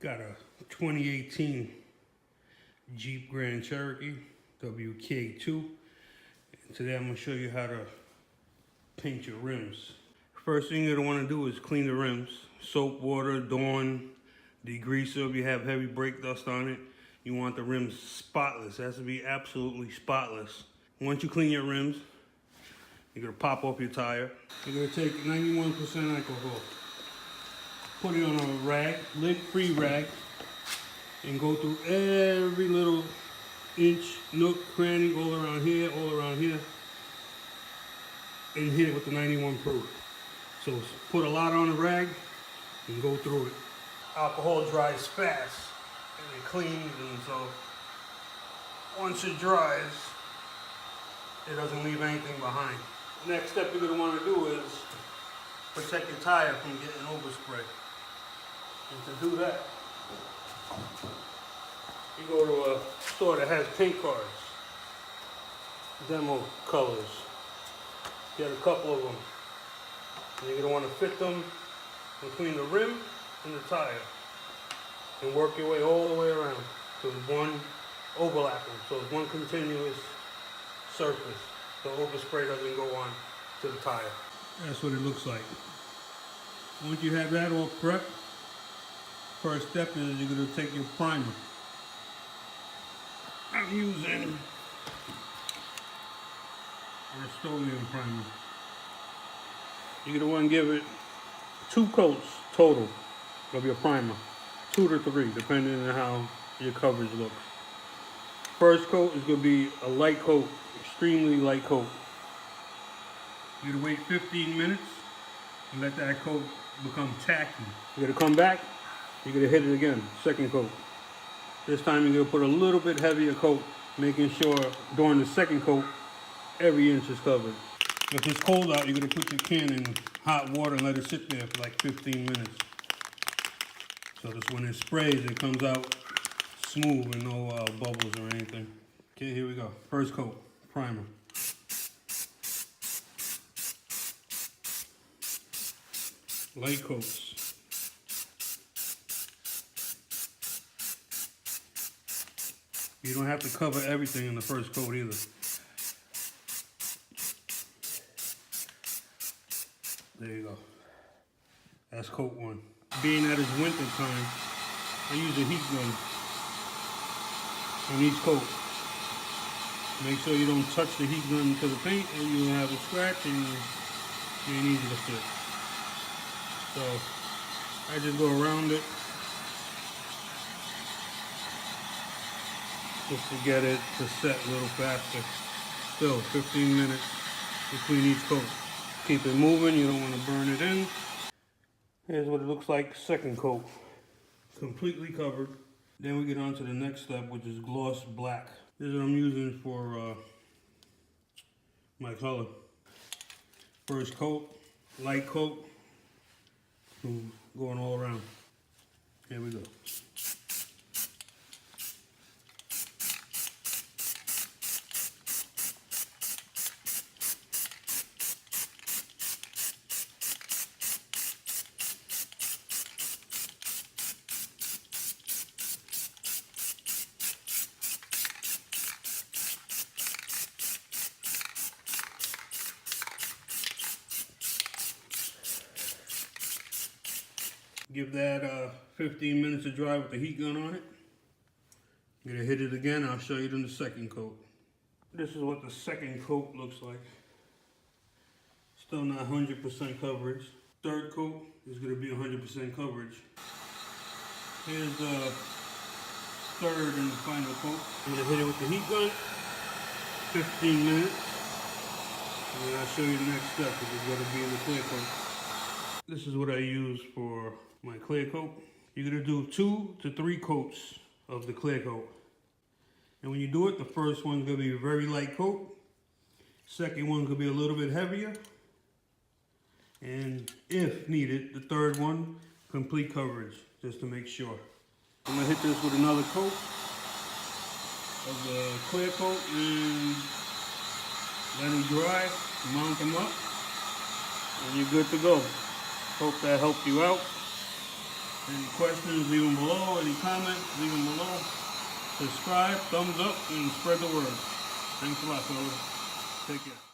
Got a 2018 Jeep Grand Cherokee WK2. And today I'm going to show you how to paint your rims. First thing you're going to want to do is clean the rims. Soap, water, Dawn, degreaser if you have heavy brake dust on it. You want the rims spotless. It has to be absolutely spotless. Once you clean your rims, you're going to pop off your tire. You're going to take 91% alcohol. Put it on a rag, lint-free rag, and go through every little inch, nook, cranny, all around here, and hit it with the 91 proof. So put a lot on the rag and go through it. Alcohol dries fast and it cleans, and so once it dries, it doesn't leave anything behind. Next step you're going to want to do is protect your tire from getting overspray. And to do that, you go to a store that has paint cards, demo colors. Get a couple of them. And you're going to want to fit them between the rim and the tire. And work your way all the way around to one overlapping. So it's one continuous surface. So overspray doesn't go on to the tire. That's what it looks like. Once you have that all prepped, first step is you're going to take your primer. I'm using Rust-Oleum primer. You're going to want to give it 2 coats total of your primer. 2 to 3, depending on how your coverage looks. First coat is going to be a light coat, extremely light coat. You're going to wait 15 minutes and let that coat become tacky. You're going to come back. You're going to hit it again, second coat. This time you're going to put a little bit heavier coat, making sure during the second coat, every inch is covered. If it's cold out, you're going to put your can in hot water and let it sit there for like 15 minutes. So that when it sprays, it comes out smooth and no bubbles or anything. Okay, here we go. First coat, primer. Light coats. You don't have to cover everything in the first coat either. There you go. That's coat 1. Being that it's winter time, I use a heat gun on each coat. Make sure you don't touch the heat gun to the paint and you don't have a scratch and you ain't easy to fit. So I just go around it just to get it to set a little faster. Still 15 minutes between each coat. Keep it moving, you don't want to burn it in. Here's what it looks like, second coat. Completely covered. Then we get on to the next step, which is gloss black. This is what I'm using for my color. First coat, light coat, going all around. Here we go. Give that 15 minutes to dry with the heat gun on it. I'm gonna hit it again. I'll show you in the second coat. This is what the second coat looks like. Still not 100% coverage. Third coat is gonna be 100% coverage. Here's the third and final coat. I'm gonna hit it with the heat gun. 15 minutes. And then I'll show you the next step, which is gonna be in the clear coat. This is what I use for my clear coat. You're gonna do 2 to 3 coats of the clear coat. And when you do it, the first one's gonna be a very light coat. Second one's gonna be a little bit heavier. And if needed, the third one, complete coverage, just to make sure. I'm gonna hit this with another coat of the clear coat and let them dry, mount them up, and you're good to go. Hope that helped you out. Any questions, leave them below. Any comments, leave them below. Subscribe, thumbs up, and spread the word. Thanks a lot, fellas. Take care.